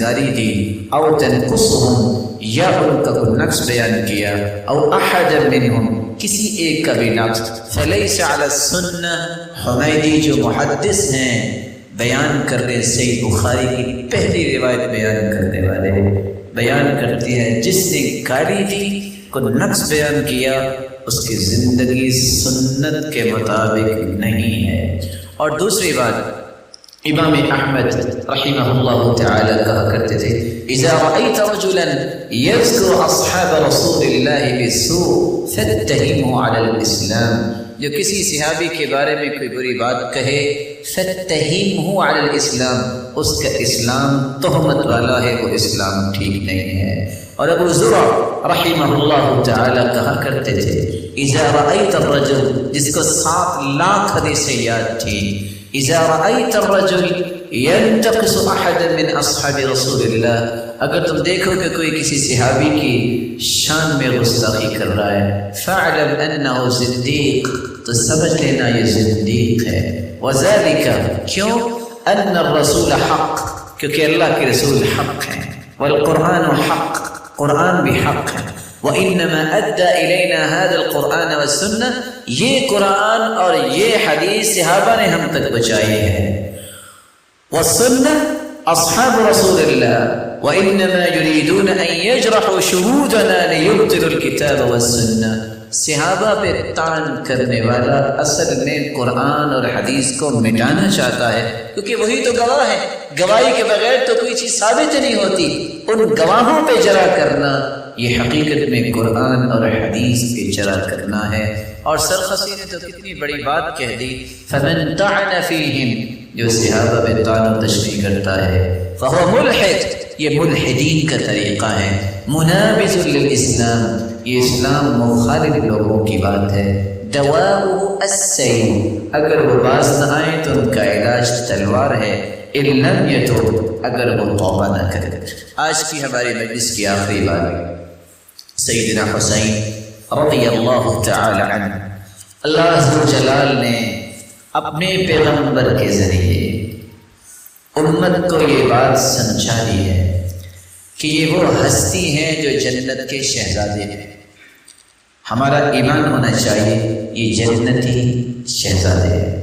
گاری دی او تنقصهم یا ان کا کوئی نقص بیان کیا او احد منہم کسی ایک کا بھی نقص فلیس علی السنہ حمیدی جو محدث ہیں بیان کر رہے صحیح بخاری کی پہلی روایت بیان کرنے والے بیان کرتی ہے جس نے گالی دی کوئی نقص بیان کیا اس کی زندگی سنت کے مطابق نہیں ہے۔ اور دوسری بات امام احمد رحمہ اللہ تعالی کہا کرتے تھے اذا رأيت رجلا يذكر اصحاب رسول اللہ بالسوء فاتهمه على الاسلام، جو کسی صحابی کے بارے میں کوئی بری بات کہے فاتهمه على الاسلام، اس کا اسلام تہمت والا ہے، وہ اسلام ٹھیک نہیں ہے۔ اور ابو زرع رحمہ اللہ تعالی کہا کرتے تھے اذا رأيت الرجل، جس کو 7 لاکھ حدیثیں یاد تھی، اذا رأيت الرجل ينتقص احدا من اصحاب رسول اللہ، اگر تم دیکھو کہ کوئی کسی صحابی کی شان میں گستاخی کر رہا ہے فاعلم انه زندیق، تو سمجھ لینا یہ زندیق ہے۔ وذلك، کیوں؟ ان الرسول حق، کیونکہ اللہ کے رسول حق ہیں، والقرآن حق، قرآن بھی حق ہے۔ وَإِنَّمَا أَدَّى إِلَيْنَا هَذَا الْقُرْآنَ وَالسُّنَّةِ، یہ قرآن اور یہ حدیث صحابہ نے ہم تک پہنچائی ہے۔ وَالسُّنَّةِ أَصْحَابُ رَسُولِ اللَّهِ وَإِنَّمَا يُرِيدُونَ أَن يَجْرَحُوا شُهُودَنَا لِيُبْطِلُوا الْكِتَابَ وَالسُّنَّةِ، صحابہ پہ طعن کرنے والا اصل میں قرآن اور حدیث کو مٹانا چاہتا ہے، کیونکہ وہی تو گواہ ہے، گواہی کے بغیر تو کوئی چیز ثابت نہیں ہوتی۔ ان گواہوں پہ جرا کرنا یہ حقیقت میں قرآن اور حدیث پہ جرا کرنا ہے۔ اور سرخسی نے تو کتنی بڑی بات کہہ دی، فمن طعن فیہم، جو صحابہ پہ طعن و تشریح کرتا ہے فہو ملحد، یہ ملحدین کا طریقہ ہے، منابذ للاسلام، یہ اسلام مخالف لوگوں کی بات ہے۔ دواؤہ السیف، اگر وہ باز نہ آئیں تو ان کا علاج تلوار ہے، ان لم یتوب، اگر وہ توبہ نہ کرے۔ آج کی ہماری مجلس کی آخری بات سیدنا حسین رضی اللہ تعالی عنہ، اللہ عز و جلال نے اپنے پیغمبر کے ذریعے امت کو یہ بات سمجھا دی ہے کہ یہ وہ ہستی ہیں جو جنت کے شہزادے ہیں۔ ہمارا ایمان ہونا چاہیے یہ جنتی شہزادے ہیں،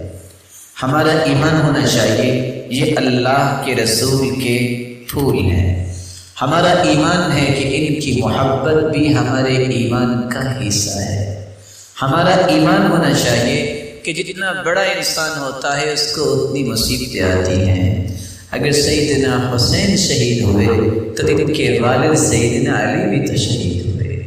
ہمارا ایمان ہونا چاہیے یہ اللہ کے رسول کے پھول ہیں، ہمارا ایمان ہے کہ ان کی محبت بھی ہمارے ایمان کا حصہ ہے۔ ہمارا ایمان ہونا چاہیے کہ جتنا بڑا انسان ہوتا ہے اس کو اتنی مصیبتیں آتی ہیں۔ اگر سیدنا حسین شہید ہوئے تو ان کے والد سیدنا علی بھی تو شہید ہوئے،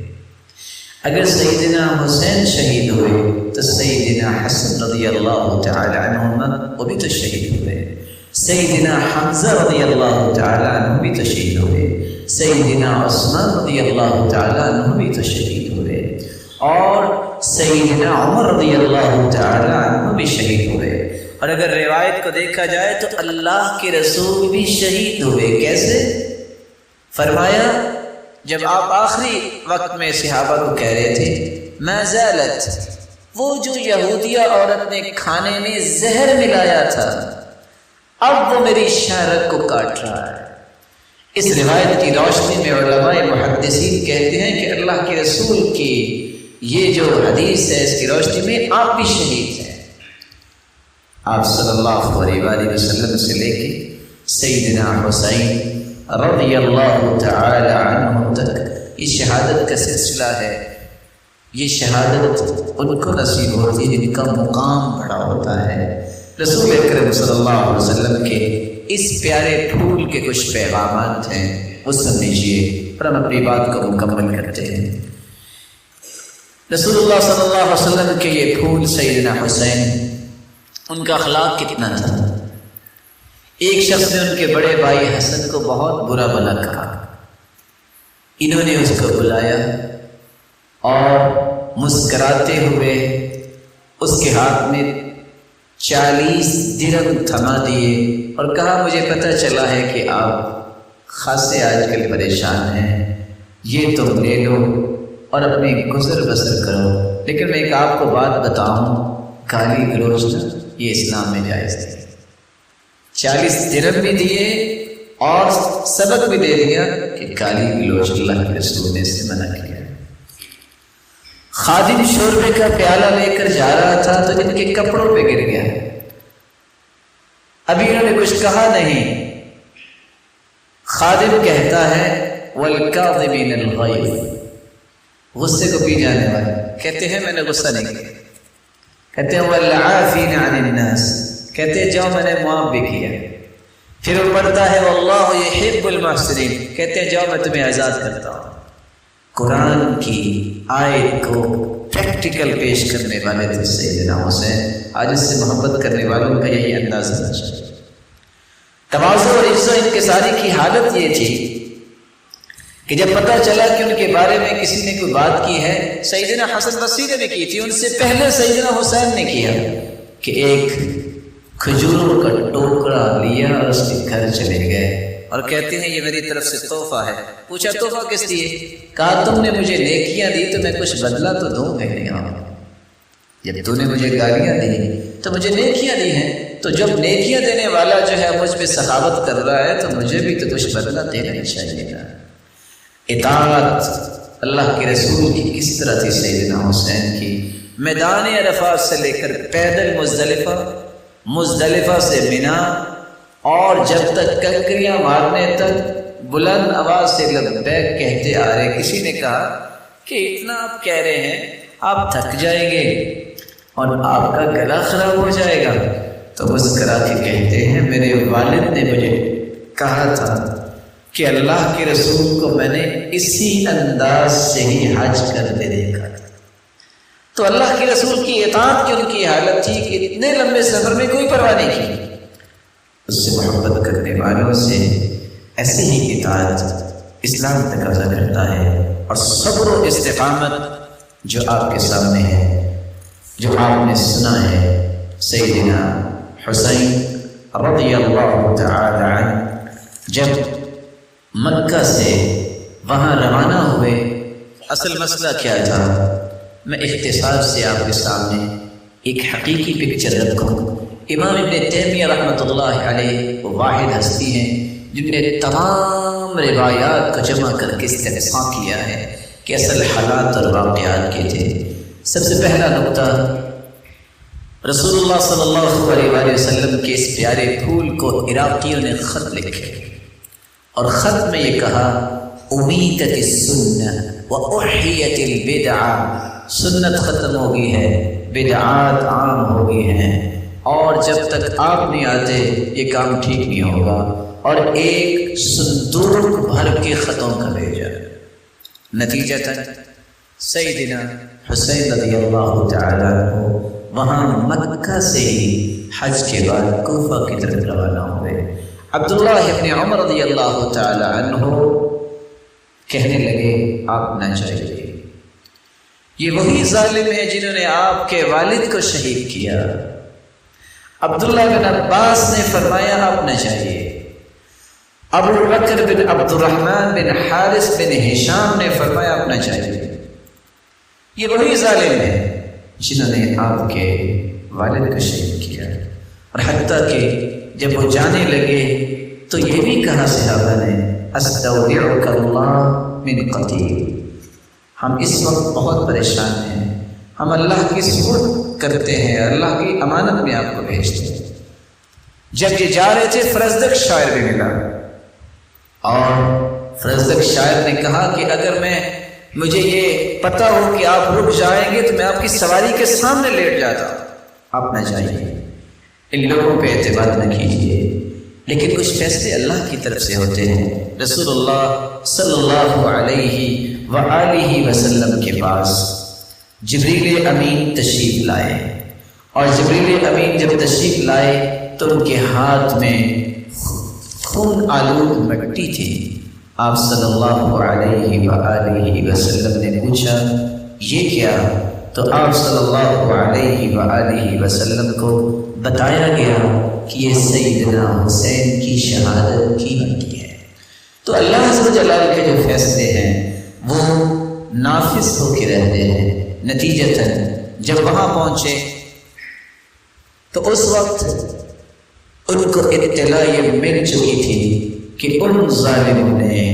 اگر سیدنا حسین شہید ہوئے تو سیدنا حسن رضی اللہ تعالی عنہما وہ بھی تو شہید ہوئے، سیدنا حمزہ رضی اللہ تعالی عنہ بھی تو شہید ہوئے، سیدنا عثمان رضی اللہ تعالی عنہ بھی تو شہید ہوئے، اور سیدنا عمر رضی اللہ تعالی عنہ بھی شہید ہوئے۔ اور اگر روایت کو دیکھا جائے تو اللہ کے رسول بھی شہید ہوئے۔ کیسے؟ فرمایا جب آپ آخری وقت میں صحابہ کو کہہ رہے تھے ما زالت، وہ جو یہودیہ عورت نے کھانے میں زہر ملایا تھا اب وہ میری شارک کو کاٹ رہا ہے۔ اس روایت کی روشنی میں علماء محدثین کہتے ہیں کہ اللہ کے رسول کی یہ جو حدیث ہے اس کی روشنی میں آپ بھی شہید ہیں۔ آپ صلی اللہ علیہ وآلہ وسلم سے لے کے سیدنا حسین رضی اللہ تعالی عنہ تک یہ شہادت کا سلسلہ ہے۔ یہ شہادت ان کو نصیب ہوتی ہے جن کا مقام بڑا ہوتا ہے۔ رسول اکرم صلی اللہ علیہ وسلم کے اس پیارے پھول کے کچھ پیغامات ہیں، وہ سن لیجیے اور ہم اپنی بات کو مکمل کرتے ہیں۔ رسول اللہ صلی اللہ علیہ وسلم کے یہ پھول سیدنا حسین، ان کا اخلاق کتنا تھا۔ ایک شخص نے ان کے بڑے بھائی حسن کو بہت برا بھلا کہا، انہوں نے اس کو بلایا اور مسکراتے ہوئے اس کے ہاتھ میں 40 درہم تھما دیے اور کہا مجھے پتہ چلا ہے کہ آپ خاصے آج کل پریشان ہیں، یہ تم لے لو اور اپنی گزر بسر کرو، لیکن میں ایک آپ کو بات بتاؤں، گالی گلوچ یہ اسلام میں جائز تھی۔ 40 درہم بھی دیے اور سبق بھی دے دیا کہ گالی گلوچ اللہ کے رسول نے سے منع کیا۔ خادم شوربے کا پیالہ لے کر جا رہا تھا تو ان کے کپڑوں پہ گر گیا، ابھی انہوں نے کچھ کہا نہیں، خادم کہتا ہے وَالْكَاظِمِينَ الْغَيْظَ، غصے کو پی جانے والے، کہتے ہیں میں نے غصہ نہیں کیا، کہتے ہیں وَالْعَافِينَ عَنِ النَّاسِ، کہتے ہیں جاؤ میں نے معاف بھی کیا، پھر وہ پڑھتا ہے وَاللَّهُ يُحِبُّ الْمُحْسِنِينَ، کہتے ہیں جاؤ میں تمہیں آزاد کرتا ہوں۔ قرآن کی آیت کو پریکٹیکل پیش کرنے والے تھے سیدنا حسین، آج اس سے محبت کرنے والوں کا یہی انداز ہونا چاہیے۔ تواضع اور عزت و انکساری کی حالت یہ تھی کہ جب پتہ چلا کہ ان کے بارے میں کسی نے کوئی بات کی ہے، سیدنا حسن بصری نے بھی کی تھی، ان سے پہلے سیدنا حسین نے کیا کہ ایک کھجوروں کا ٹوکرا لیا اور اس کے گھر چلے گئے اور کہتے ہیں یہ میری طرف سے تحفہ ہے۔ پوچھا تحفہ کس لیے؟ کہا تم نے مجھے نیکیاں دی تو میں کچھ بدلہ تو دوں گا نہیں، جب تو نے مجھے گالیاں دی تو مجھے نیکیاں دی ہیں، تو جب نیکیاں دینے والا جو ہے مجھ پہ سخاوت کر رہا ہے تو مجھے بھی تو کچھ بدلہ دینا ہی چاہیے نا۔ اطاعت اللہ کے رسول کی کس طرح تھی سیدنا حسین کی، میدان عرفات سے لے کر پیدل مزدلفہ سے منا، اور جب تک کنکریاں مارنے تک بلند آواز سے لبیک کہتے آ رہے۔ کسی نے کہا کہ اتنا آپ کہہ رہے ہیں آپ تھک جائیں گے اور آپ کا گلا خراب ہو جائے گا، تو مسکرا کے کہتے ہیں میرے والد نے مجھے کہا تھا کہ اللہ کے رسول کو میں نے اسی انداز سے ہی حج کرتے دیکھا تھا۔ تو اللہ کے رسول کی اطاعت کی ان کی حالت تھی کہ اتنے لمبے سفر میں کوئی پرواہ نہیں کی۔ اس سے محبت کرنے والوں سے ایسے ہی اطاعت اسلام تقاضا کرتا ہے، اور صبر و استقامت جو آپ کے سامنے ہے، جو آپ نے سنا ہے، سیدنا حسین رضی اللہ تعالی عنہ جب مکہ سے وہاں روانہ ہوئے، اصل مسئلہ کیا تھا؟ میں اختصار سے آپ کے سامنے ایک حقیقی پکچر رکھوں۔ امام ابن تیمیہ رحمۃ اللہ علیہ وہ واحد ہستی ہیں جن نے تمام روایات کو جمع کر کے استقصاء کیا ہے کہ اصل حالات اور واقعات کے تھے۔ سب سے پہلا نقطہ، رسول اللہ صلی اللہ علیہ وآلہ وسلم کے اس پیارے پھول کو عراقیوں نے خط لکھے، اور خط میں یہ کہا امیتت السنہ واحیت البدع، سنت ختم ہو گئی ہے، بدعات عام ہو گئی ہیں، اور جب تک آپ نہیں آتے یہ کام ٹھیک نہیں ہوگا، اور ایک صندوق بھر کے خطوں کا بھیجا۔ نتیجتاً سیدنا حسین رضی اللہ تعالیٰ عنہ وہاں مکہ سے ہی حج کے بعد کوفہ کی طرف روانہ ہوئے۔ عبداللہ ابن عمر رضی اللہ تعالیٰ عنہ کہنے لگے آپ نہ جائیے، یہ وہی ظالم ہے جنہوں نے آپ کے والد کو شہید کیا۔ عبداللہ بن عباس نے فرمایا آپ نہ جائیے۔ ابو بکر بن عبد الرحمن بن حارث بن ہشام نے فرمایا آپ نہ جائیے، یہ وہی ظالم ہے جنہوں نے آپ کے والد کو شہید کیا۔ اور حتیٰ کہ جب وہ جانے لگے تو یہ بھی کہا صحابہ نے استودعک اللہ من قتیل، ہم اس وقت بہت پریشان ہیں، ہم اللہ کی سپرد کرتے ہیں، اللہ کی امانت میں آپ کو بھیجتے ہیں۔ جب یہ جا رہے تھے فرزدق شاعر بھی ملا، اور فرزدق شاعر نے کہا کہ اگر مجھے یہ پتہ ہو کہ آپ رک جائیں گے تو میں آپ کی سواری کے سامنے لیٹ جاتا، آپ نہ جائیے، ان لوگوں پہ اعتماد نہ کیجیے۔ لیکن کچھ فیصلے اللہ کی طرف سے ہوتے ہیں۔ رسول اللہ صلی اللہ علیہ وآلہ وسلم کے پاس جبریل امین تشریف لائے، اور جبریل امین جب تشریف لائے تو ان کے ہاتھ میں خون آلود مٹی تھی۔ آپ صلی اللہ علیہ وآلہ وسلم نے پوچھا یہ کیا؟ تو آپ صلی اللہ علیہ وآلہ وسلم کو بتایا گیا کہ یہ سیدنا حسین کی شہادت کی مٹی ہے۔ تو اللہ عز و جل کے جو فیصلے ہیں وہ نافذ ہو کے رہتے ہیں۔ نتیجتاً جب وہاں پہنچے تو اس وقت ان کو اطلاع یہ مل چکی تھی کہ ان ظالموں نے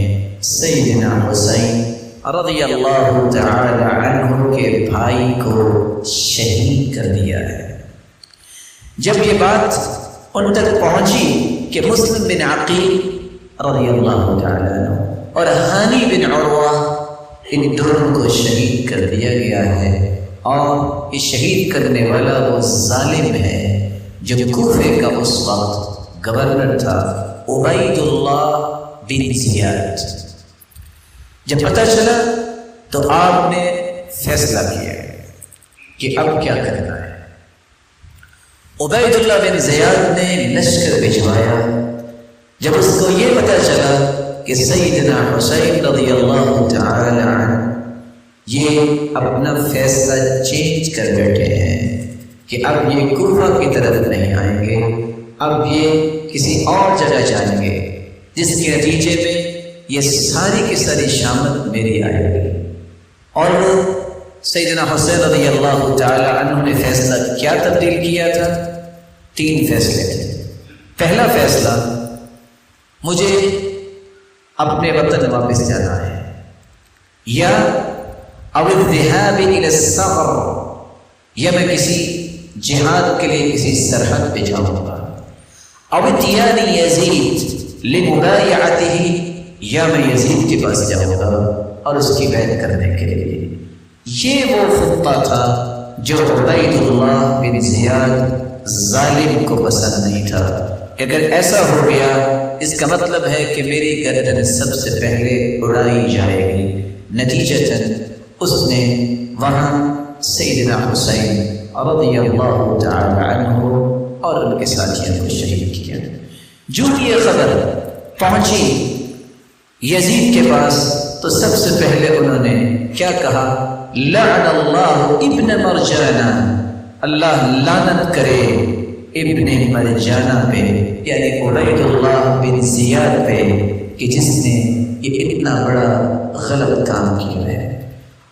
سیدنا حسین رضی اللہ تعالی عنہ کے بھائی کو شہید کر دیا ہے۔ جب یہ بات ان تک پہنچی کہ مسلم بن عقیل رضی اللہ تعالی عنہ اور ہانی بن عروہ ان دونوں کو شہید کر دیا گیا ہے، اور یہ شہید کرنے والا وہ ظالم ہے جو کوفے کا اس وقت گورنر تھا، عبید اللہ بن زیاد۔ جب پتہ چلا تو آپ نے فیصلہ کیا کہ اب کیا کرنا ہے۔ عبید اللہ بن زیاد نے لشکر بھجوایا۔ جب اس کو یہ پتہ چلا کہ سیدنا حسین رضی اللہ تعالی عنہ یہ اپنا فیصلہ چینج کر بیٹھے ہیں کہ اب یہ کوفہ کی طرف نہیں آئیں گے، اب یہ کسی اور جگہ جائیں گے، جس کے نتیجے میں یہ ساری کی ساری شامت میری آئے گی۔ اور وہ سیدنا حسین رضی اللہ تعالی عنہ نے فیصلہ کیا تبدیل کیا تھا؟ 3 فیصلے تھے۔ پہلا فیصلہ، مجھے اپنے وطن واپس جانا ہے، یا او الذهاب الى الثغر، یا میں کسی جہاد کے لیے کسی سرحد پہ جاؤں گا، او اتیان یزید لمبایعته، یا میں یزید کے پاس جاؤں گا اور اس کی بیعت کرنے کے لیے۔ یہ وہ خطہ تھا جو عبید اللہ بن زیاد ظالم کو پسند نہیں تھا۔ اگر ایسا ہو گیا اس کا مطلب ہے کہ میری گردن سب سے پہلے اڑائی جائے گی۔ نتیجتاً اس نے وہاں سیدنا حسین رضی اللہ تعالی عنہ اور ان کے ساتھیوں کو شہید کیا۔ جو یہ خبر پہنچی یزید کے پاس تو سب سے پہلے انہوں نے کیا کہا؟ لعن اللہ ابن مرجانہ، اللہ لعنت کرے ابن مرجانہ پہ، یعنی عبید اللہ بن زیاد پہ، کہ جس نے یہ اتنا بڑا غلط کام کیا ہے۔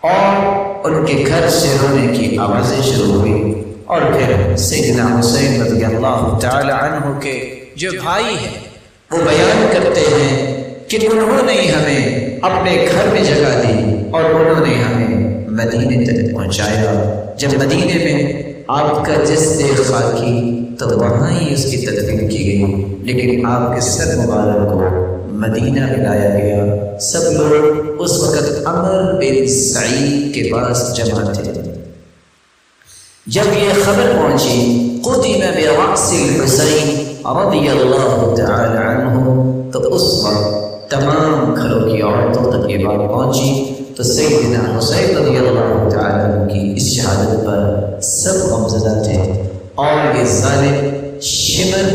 اور ان کے گھر سے رونے کی آوازیں شروع ہوئی، اور پھر سیدنا حسین رضی اللہ تعالی عنہ کے جو بھائی ہیں وہ بیان کرتے ہیں کہ انہوں نے ہمیں اپنے گھر میں جگہ دی اور انہوں نے ہمیں مدینے تک پہنچایا۔ جب مدینے میں آپ کا جسد خاکی تو وہاں ہی اس کی تدفین کی گئی، لیکن آپ کے سر مبارک کو مدینہ لایا گیا۔ سب لوگ اس وقت عمر بن سعید کے پاس جمع تھے۔ جب یہ خبر پہنچی قدم برأس الحسین رضی اللہ تعالی عنہ، تو اس وقت تمام گھروں کی عورتوں تک یہ بات پہنچی، تو سیدنا حسین رضی اللہ تعالی عنہ کی اس شہادت پر سب غمزدہ تھے۔ اور یہ ظالم شمر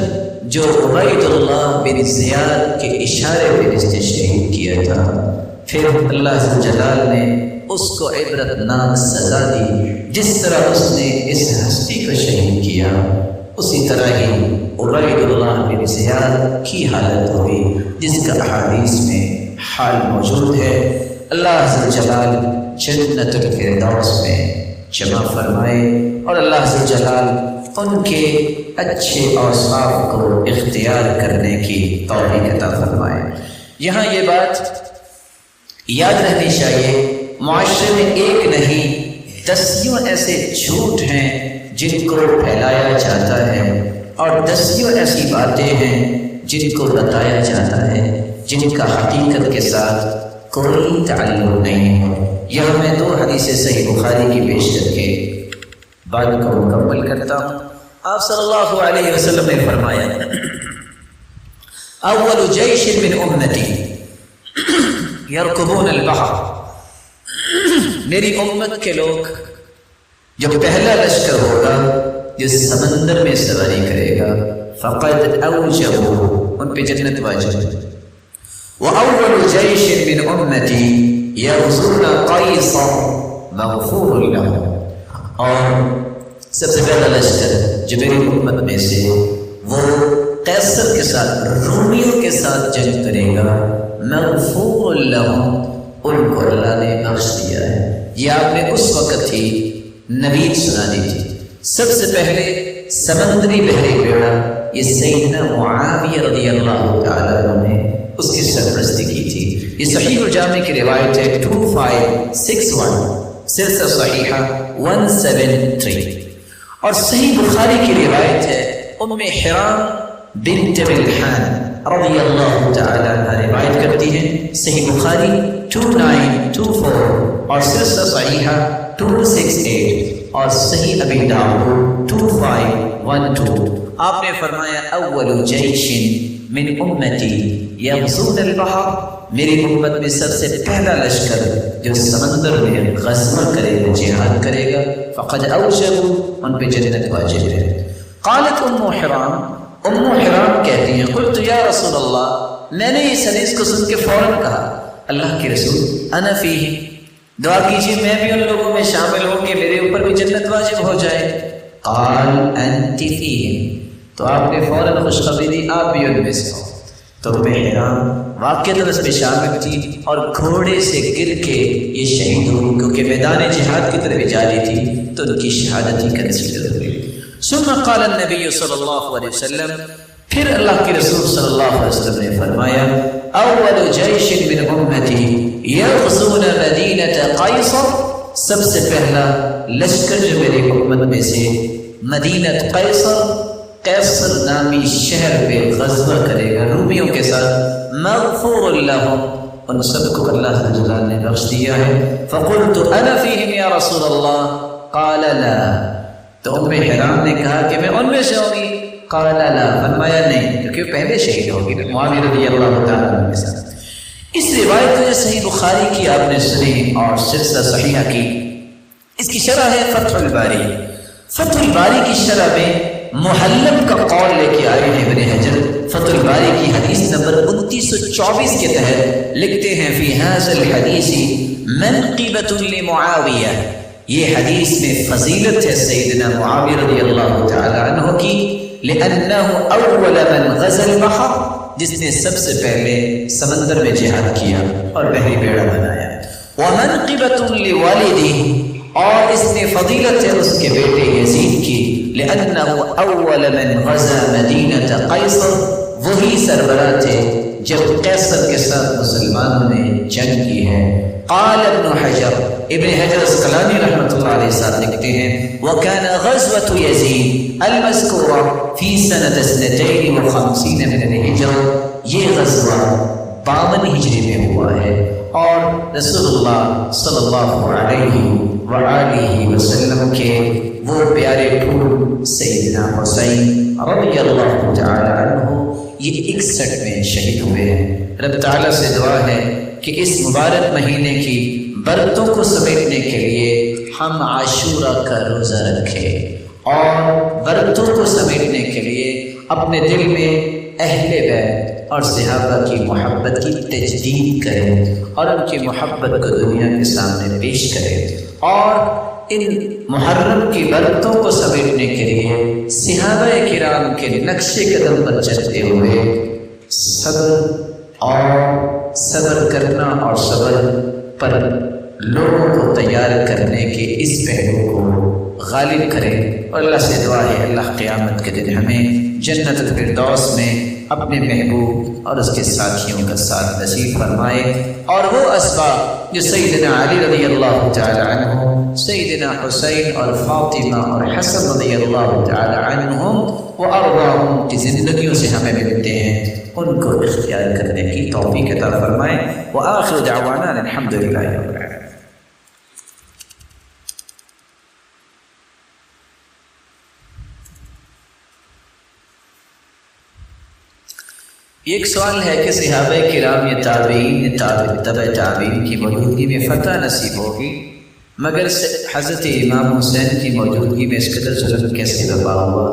جو عبید اللہ بن زیاد کے اشارے پہ جس نے شہید کیا تھا، پھر اللہ ذو جلال نے اس کو عبرتناک سزا دی۔ جس طرح اس نے اس ہستی کو شہید کیا، اسی طرح ہی عبید اللہ بن زیاد کی حالت ہوئی، جس کا احادیث میں حال موجود ہے۔ اللہ ذو جلال جنت الفردوس میں جمع فرمائے، اور اللہ ذو جلال ان کے اچھے اوصاف کو اختیار کرنے کی توفیق عطا فرمائے۔ یہاں یہ بات یاد رہنی چاہیے، معاشرے میں ایک نہیں 10 ایسے جھوٹ ہیں جن کو پھیلایا جاتا ہے، اور 10 ایسی باتیں ہیں جن کو بتایا جاتا ہے جن کا حقیقت کے ساتھ کوئی تعلق نہیں ہے۔ یہاں میں 2 حدیث صحیح بخاری کی پیش کر کے بات کو مکمل کرتا ہوں۔ آپ صلی اللہ علیہ وسلم نے فرمایا، اول جیش من امتی یرکبون البحر، میری امت کے لوگ جو پہلا لشکر ہوگا جو سمندر میں سواری کرے گا، فقد اوجبوا، ان پہ جنت واجب ہے۔ وَأَوَّلُ جَيْشٍ مِّنْ أُمَّتِي يَغْزُونَ قَيْصَرَ مَغْفُورٌ لَهُ، اور سب سے پہلا لشکر جو میری امت میں سے وہ قیصر کے ساتھ، رومیوں کے ساتھ جنگ کرے گا، مغفور لہم، ان کو اللہ نے بخش دیا ہے۔ یہ آپ نے اس وقت ہی نوید سنا دی تھی۔ سب سے پہلے سمندری بحری بیڑا یہ سیدنا معاویہ رضی اللہ تعالیٰ عنہ نے اس کی سرپرستی کی تھی۔ یہ صحیح الجامع کی روایت ہے 2561، سلسلہ صحیحہ 173۔ اور صحیح بخاری کی روایت ہے ام حرام بنت ملحان رضی اللہ تعالی عنہ روایت کرتی ہیں، صحیح بخاری 2924 اور سلسلہ صحیحہ 268 اور صحیح ابی داؤد 2512۔ آپ نے فرمایا اول جیش من امتی یغزون البحر، میری امت میں سب سے پہلا لشکر جو سمندر میں غزوہ کرے گا، جہاد کرے گا، فقد اوجبوا، ان پہ جنت واجب ہے۔ قالت ام حرام کہتی ہیں قلت یا رسول اللہ، میں نے اس حدیث کو سن کے فوراً کہا اللہ کے رسول انا فیہ، دعا کیجیے میں بھی ان لوگوں میں شامل ہوں کہ میرے اوپر بھی جنت واجب ہو جائے۔ قال انت فیہ، تو آپ نے فوراً خوشخبری دی آپ بھی ان میں سے ہو۔ تو ام حرام واقعتاً اس میں شامل تھی اور گھوڑے سے گر کے یہ شہید ہوئی، کیونکہ میدان جہاد کی طرف جا رہی تھی تو ان کی شہادت ہی کنسیڈر ہوئی۔ ثم قال النبی صلی اللہ علیہ وسلم، پھر اللہ کے رسول صلی اللہ علیہ وسلم نے فرمایا اول جیش من امتی یغزون مدینہ قیصر، سب سے پہلا لشکر جو میری امت میں سے مدینہ قیصر نامی شہر پہ غزوہ کرے گا رومیوں کے ساتھ، مغفور لہم، ان سب کو اللہ تعالیٰ نے بخش دیا ہے۔ فقلت انا فیہم یا رسول اللہ، قال لا، تو ام حرام نے کہا کہ میں ان میں سے ہوں گی، قال لا، فرمایا نہیں، کیونکہ پہلے شہید ہوگی معاویہ رضی اللہ تعالیٰ عنہ کے ساتھ۔ اس روایت کو صحیح بخاری کی آپ نے سنی اور سلسلہ صحیحہ کی، اس کی شرح ہے فتح الباری۔ فتح الباری کی شرح میں محلب کا قول لے کے آئے ہیں ابن حجر، فتح الباری کی حدیث نمبر 2924 کے تحت لکھتے ہیں فی ھذا الحدیث منقبۃ لمعاویہ، یہ حدیث میں فضیلت ہے سیدنا معاویہ رضی اللہ تعالی عنہ کی، لأنہ اول من غزا البحر، جس نے سب سے پہلے سمندر میں جہاد کیا اور بحری بیڑا بنایا، ومنقبۃ لوالدہ، اور اس میں فضیلت ہے اس کے بیٹے یزید کی، لأنہ اول من غزا مدینہ قیصر، وہی سربراہ تھے جب قیصر کے ساتھ مسلمانوں نے جنگ کی ہے۔ قال ابن حجر اسقلانی رحمۃ اللہ علیہ ساتھ لکھتے ہیں وَكَانَ غَزْوَةُ يَزِيدَ الْمَذْكُورَةُ فِي سَنَةِ 52 من الہجرہ، یہ غزوہ 52 ہجری میں ہوا ہے، اور رسول اللہ صلی اللہ علیہ وآلہ وسلم کے وہ پیارے پھول سیدنا حسین رضی اللہ تعالی عنہ یہ 61 میں شہید ہوئے ہیں۔ رب تعالیٰ سے دعا ہے کہ اس مبارک مہینے کی برکتوں کو سمیٹنے کے لیے ہم عاشورہ کا روزہ رکھیں اور برکتوں کو سمیٹنے کے لیے اپنے دل میں اہل بیت اور صحابہ کی محبت کی تجدید کریں اور ان کی محبت کو دنیا کے سامنے پیش کریں، اور ان محرم کی برکتوں کو سمیٹنے کے لیے صحابہ کرام کے نقش قدم پر چلتے ہوئے صبر کرنا اور صبر پر لوگوں کو تیار کرنے کے اس پہلو کو غالب کریں، اور اللہ سے دعا ہے اللہ قیامت کے دن ہمیں جنت الفردوس میں اپنے محبوب اور اس کے ساتھیوں کا ساتھ نصیب فرمائے، اور وہ اسباب جو سیدنا علی رضی اللہ تعالی عنہ، سیدنا حسین اور فاطمہ اور حسن رضی اللہ تعالی عنہم و ارضاہم کی زندگیوں سے ہمیں ملتے ہیں، ان کو اختیار کرنے کی توفیق عطا فرمائے۔ وآخر دعوانا الحمدللہ رب العالمین۔ ایک سوال ہے کہ صحابہ کرام یا تابعین تبع تابعین کی موجودگی میں فتح نصیب ہوگی، مگر حضرت امام حسین کی موجودگی میں اس قدر ظلم کیسے برپا ہوا؟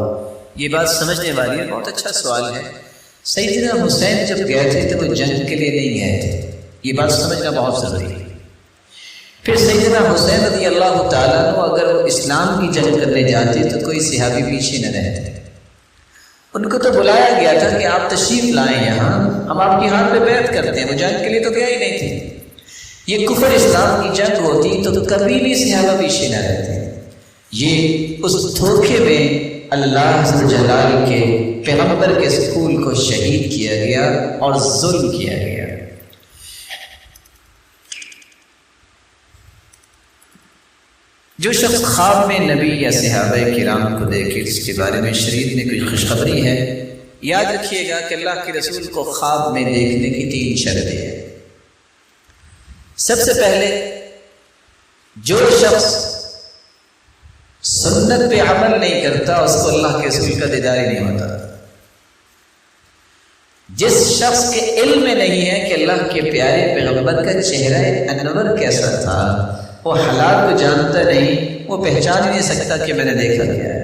یہ بات سمجھنے والی ہے، بہت اچھا سوال ہے۔ سیدنا حسین جب گئے تھے تو وہ جنگ کے لیے نہیں گئے تھے، یہ بات سمجھنا بہت ضروری ہے۔ پھر سیدنا حسین رضی اللہ تعالیٰ عنہ اگر وہ اسلام کی جنگ کرنے جاتے تو کوئی صحابی پیچھے نہ رہتے، ان کو تو بلایا گیا تھا کہ آپ تشریف لائیں یہاں، ہم آپ کی ہاتھ پہ بیعت کرتے ہیں، وہ جنگ کے لیے تو گیا ہی نہیں تھے۔ یہ کفر اسلام کی جنگ ہوتی تو کبھی بھی صحابہ پیچھے نہ رہتے۔ یہ اس دھوکے میں اللہ ذوالجلال کے پیغمبر کے اسکول کو شہید کیا گیا اور ظلم کیا گیا۔ جو شخص خواب میں نبی یا صحابہ کرام کو دیکھے، اس کے بارے میں شریعت میں کوئی خوشخبری ہے، یاد رکھیے گا کہ اللہ کے رسول کو خواب میں دیکھنے کی 3 شرطیں ہیں۔ سب سے پہلے، جو شخص سنت پہ عمل نہیں کرتا اس کو اللہ کے رسول کا دیدار ہی نہیں ہوتا۔ جس شخص کے علم میں نہیں ہے کہ اللہ کے پیارے پیغمبر کا چہرہ انور کیسا تھا، وہ حالات کو جانتا نہیں، وہ پہچان ہی نہیں سکتا کہ میں نے دیکھا کیا ہے۔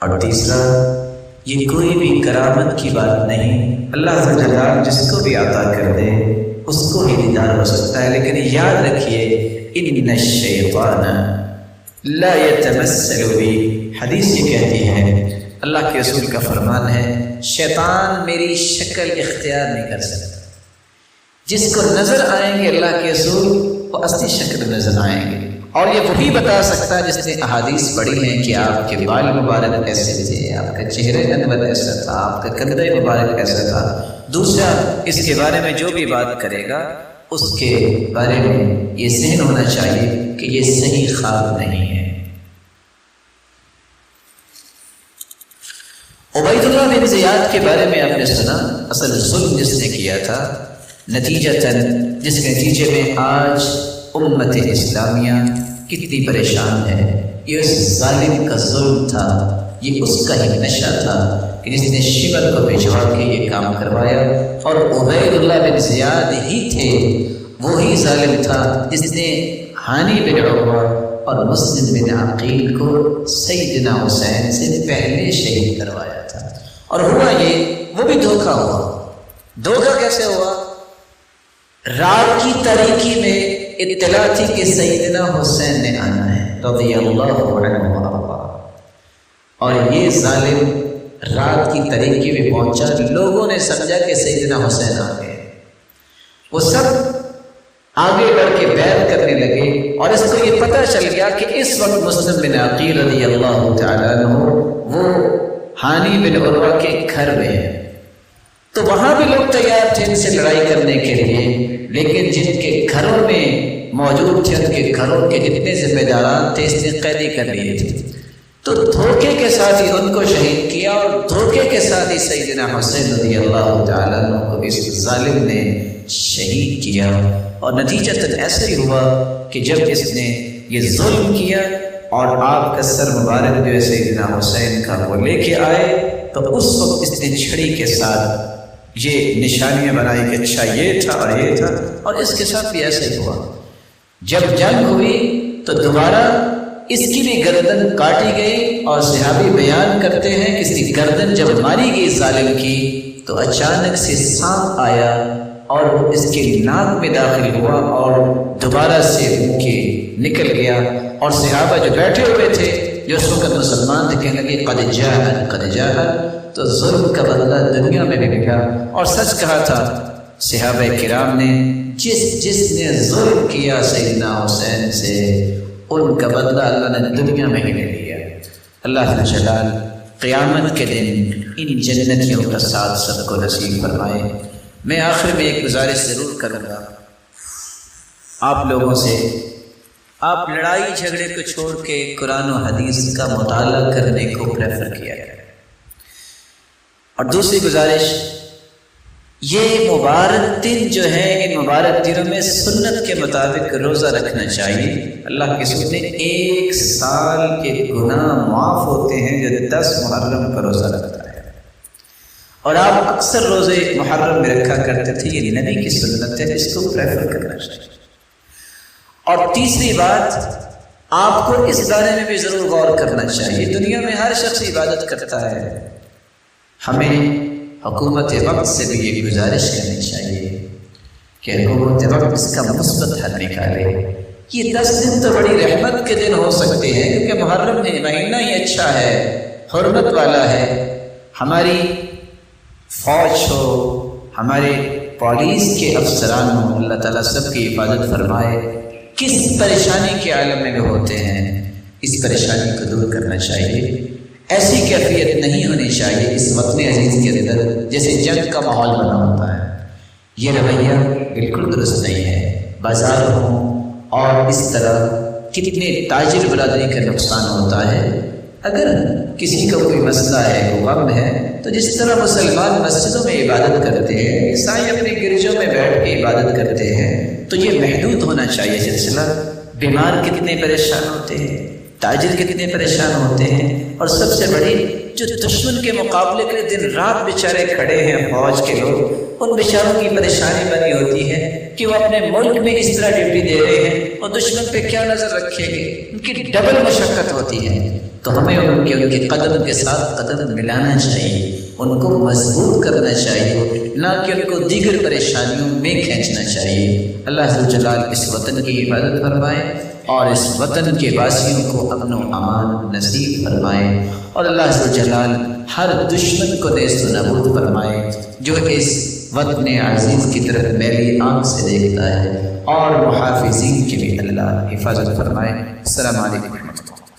اور تیسرا، یہ کوئی بھی کرامت کی بات نہیں، اللہ تعالیٰ جس کو بھی عطا کر دے اس کو ہی دیدار ہو سکتا ہے۔ لیکن یاد رکھیے، ان الشیطان لا يتمثل بی، حدیث یہ کہتی ہے، اللہ کے رسول کا فرمان ہے، شیطان میری شکل اختیار نہیں کر سکتا۔ جس کو نظر آئیں گے اللہ کے رسول، وہ اصلی شکل نظر آئیں گے، اور یہ وہی بتا سکتا ہے جس نے احادیث پڑھی ہیں کہ آپ کے بال مبارک کیسے تھے، آپ کا چہرہ انور کیسا تھا، آپ کا کندھے مبارک کیسا تھا۔ دوسرا، اس کے بارے میں جو بھی بات کرے گا اس کے بارے میں یہ ذہن ہونا چاہیے کہ یہ صحیح خواب نہیں ہے۔ عبید اللہ بن زیاد کے بارے میں آپ نے سنا، اصل ظلم جس نے کیا تھا، نتیجتاً جس کے نتیجے میں آج امت اسلامیہ کتنی پریشان ہے، یہ اس ظالم کا ظلم تھا، یہ اس کا ہی نشہ تھا کہ جس نے شمر کو بھجوا کے یہ کام کروایا، اور عبید اللہ بن زیاد ہی تھے، وہی ظالم تھا جس نے ہانی بن عروہ اور مسلم بن عقیل کو سیدنا حسین سے پہلے شہید کروایا تھا۔ اور ہوا یہ، وہ بھی دھوکہ ہوا۔ دھوکہ کیسے ہوا؟ رات کی تاریکی میں اطلاع تھی کہ سیدنا حسین نے آنا ہے رضی اللہ عنہ وارضاہ، اور یہ ظالم رات کی تاریکی میں پہنچا، لوگوں نے سمجھا کہ سیدنا حسین آ گئے، وہ سب آگے بڑھ کے بیعت کرنے لگے، اور اس کو یہ پتہ چل گیا کہ اس وقت مسلم بن عقیل رضی اللہ تعالیٰ عنہ وہ ہانی بن عروہ کے گھر میں ہے، تو وہاں بھی لوگ تیار تھے ان سے لڑائی کرنے کے لیے، لیکن جن کے گھروں میں موجود تھے ان کے گھروں کے جتنے ذمہ داران تھے اس نے قیدی کر لیے تھے، تو دھوکے کے ساتھ ہی ان کو شہید کیا، اور دھوکے کے ساتھ ہی سیدنا حسین رضی اللہ تعالیٰ عنہ کو اس ظالم نے شہید کیا۔ اور نتیجتاً ایسا ہی ہوا کہ جب اس نے یہ ظلم کیا اور آپ کا سر مبارک جو ہے سیدنا حسین کا وہ لے کے آئے، تو اس وقت اس نے چھڑی کے ساتھ یہ نشانیاں بنائی کہ اچھا یہ تھا اور یہ تھا، اور اس کے ساتھ بھی ایسا ہی ہوا۔ جب جنگ ہوئی تو دوبارہ اس کی بھی گردن کاٹی گئی، اور صحابی بیان کرتے ہیں کہ اس کی گردن جب ماری گئی ظالم کی تو اچانک سے سانپ آیا اور وہ اس کے ناک میں داخل ہوا اور دوبارہ سے منہ کے نکل گیا، اور صحابہ جو بیٹھے ہوئے تھے جو اس وقت مسلمان تھے کہنے لگے قد جاء، تو ظلم کا بدلہ دنیا میں بھی ملا۔ اور سچ کہا تھا صحابہ کرام نے، جس نے ظلم کیا سیدنا حسین سے ان کا بدلہ اللہ نے دنیا میں ہی لے لیا۔ اللہ جلال قیامت کے دن ان جنتیوں کا ساتھ سب کو نصیب فرمائے۔ میں آخر میں ایک گزارش ضرور کروں گا آپ لوگوں سے، آپ لڑائی جھگڑے کو چھوڑ کے قرآن و حدیث کا مطالعہ کرنے کو پریفر کیا ہے۔ اور دوسری گزارش، یہ مبارک دن جو ہے، ان مبارک دنوں میں سنت کے مطابق روزہ رکھنا چاہیے۔ اللہ کے رسول نے 1 سال کے گناہ معاف ہوتے ہیں جو 10 محرم کا روزہ رکھتا ہے، اور آپ اکثر روزے محرم میں رکھا کرتے تھے، یہ نبی کی سنت ہے، اس کو پریفر کرنا چاہیے۔ اور تیسری بات، آپ کو اس بارے میں بھی ضرور غور کرنا چاہیے، دنیا میں ہر شخص عبادت کرتا ہے، ہمیں حکومت وقت سے بھی یہ گزارش کرنی چاہیے کہ حکومت وقت اس کا مثبت حل نکالے۔ یہ 10 دن تو بڑی رحمت کے دن ہو سکتے ہیں، کیونکہ محرم مہینہ ہی اچھا ہے، حرمت والا ہے۔ ہماری فوج ہو، ہمارے پولیس کے افسران ہوں، اللہ تعالیٰ سب کی حفاظت فرمائے، کس پریشانی کے عالم میں ہوتے ہیں، اس پریشانی کو دور کرنا چاہیے۔ ایسی کیفیت نہیں ہونی چاہیے اس وطن عزیز کے اندر جیسے جنگ کا ماحول بنا ہوتا ہے۔ یہ رویہ بالکل درست نہیں ہے۔ بازار ہوں اور اس طرح کتنے تاجر برادری کا نقصان ہوتا ہے۔ اگر کسی کا کوئی مسئلہ ہے، وہ غم ہے، تو جس طرح مسلمان مسجدوں میں عبادت کرتے ہیں، عیسائی اپنے گرجوں میں بیٹھ کے عبادت کرتے ہیں، تو یہ محدود ہونا چاہیے سلسلہ۔ بیمار کتنے پریشان ہوتے ہیں، تاجر کتنے پریشان ہوتے ہیں، اور سب سے بڑی جو دشمن کے مقابلے کے دن رات بیچارے کھڑے ہیں فوج کے لوگ، ان بیچاروں کی پریشانی بنی ہوتی ہے کہ وہ اپنے ملک میں اس طرح ڈیوٹی دے رہے ہیں اور دشمن پہ کیا نظر رکھیں گے، ان کی ڈبل مشقت ہوتی ہے۔ تو ہمیں ان کے قدم کے ساتھ قدم ملانا چاہیے، ان کو مضبوط کرنا چاہیے، نہ کہ ان کو دیگر پریشانیوں میں کھینچنا چاہیے۔ اللہ عز و جلال اس وطن کی حفاظت فرمائے اور اس وطن کے واسیوں کو امن و امان نصیب فرمائے، اور اللہ عز و جلال ہر دشمن کو نیست و نابود فرمائے جو اس وطن عزیز کی طرف میلی آنکھ سے دیکھتا ہے، اور محافظین کی بھی اللہ حفاظت فرمائے۔ السلام علیکم ورحمۃ اللہ۔